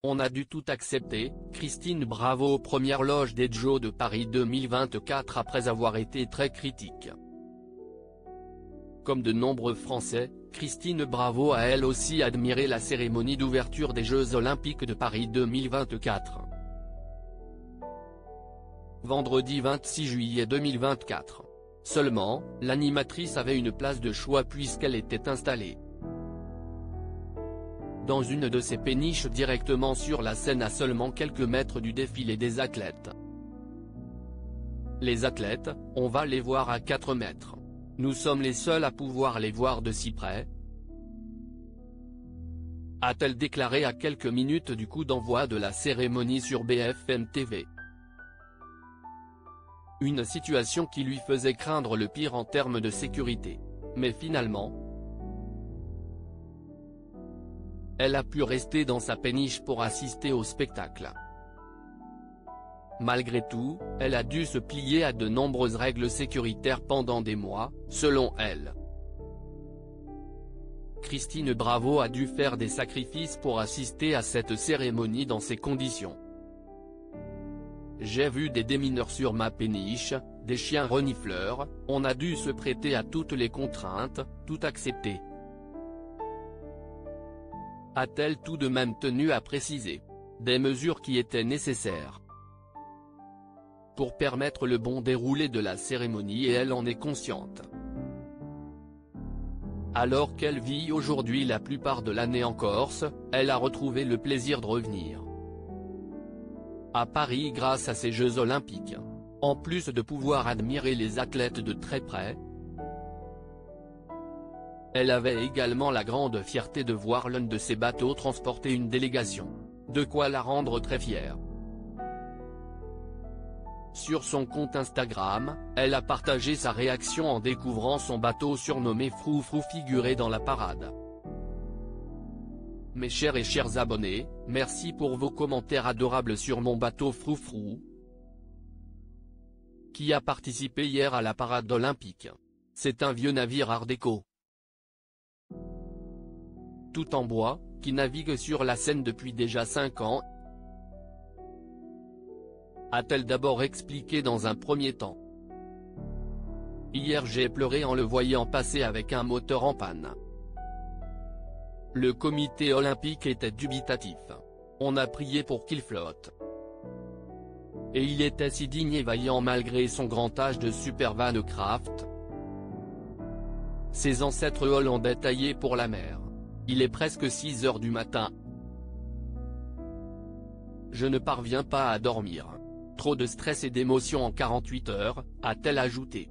On a dû tout accepter. Christine Bravo aux premières loges des Jeux de Paris 2024 après avoir été très critique. Comme de nombreux Français, Christine Bravo a elle aussi admiré la cérémonie d'ouverture des Jeux Olympiques de Paris 2024. Vendredi 26 juillet 2024. Seulement, l'animatrice avait une place de choix puisqu'elle était installée dans une de ses péniches directement sur la scène à seulement quelques mètres du défilé des athlètes. Les athlètes, on va les voir à 4 mètres. Nous sommes les seuls à pouvoir les voir de si près, a-t-elle déclaré à quelques minutes du coup d'envoi de la cérémonie sur BFM TV. Une situation qui lui faisait craindre le pire en termes de sécurité. Mais finalement, elle a pu rester dans sa péniche pour assister au spectacle. Malgré tout, elle a dû se plier à de nombreuses règles sécuritaires pendant des mois, selon elle. Christine Bravo a dû faire des sacrifices pour assister à cette cérémonie dans ces conditions. J'ai vu des démineurs sur ma péniche, des chiens renifleurs, on a dû se prêter à toutes les contraintes, tout accepter. A-t-elle tout de même tenu à préciser. Des mesures qui étaient nécessaires pour permettre le bon déroulé de la cérémonie et elle en est consciente. Alors qu'elle vit aujourd'hui la plupart de l'année en Corse, elle a retrouvé le plaisir de revenir à Paris grâce à ces Jeux Olympiques. En plus de pouvoir admirer les athlètes de très près, elle avait également la grande fierté de voir l'un de ses bateaux transporter une délégation. De quoi la rendre très fière. Sur son compte Instagram, elle a partagé sa réaction en découvrant son bateau surnommé Froufrou figurer dans la parade. Mes chers et chers abonnés, merci pour vos commentaires adorables sur mon bateau Froufrou, qui a participé hier à la parade olympique. C'est un vieux navire art déco, tout en bois, qui navigue sur la Seine depuis déjà 5 ans, a-t-elle d'abord expliqué dans un premier temps. Hier j'ai pleuré en le voyant passer avec un moteur en panne. Le comité olympique était dubitatif. On a prié pour qu'il flotte. Et il était si digne et vaillant malgré son grand âge de Super Van Craft. Ses ancêtres hollandais taillés pour la mer. Il est presque 6 heures du matin. Je ne parviens pas à dormir. Trop de stress et d'émotions en 48 heures, a-t-elle ajouté.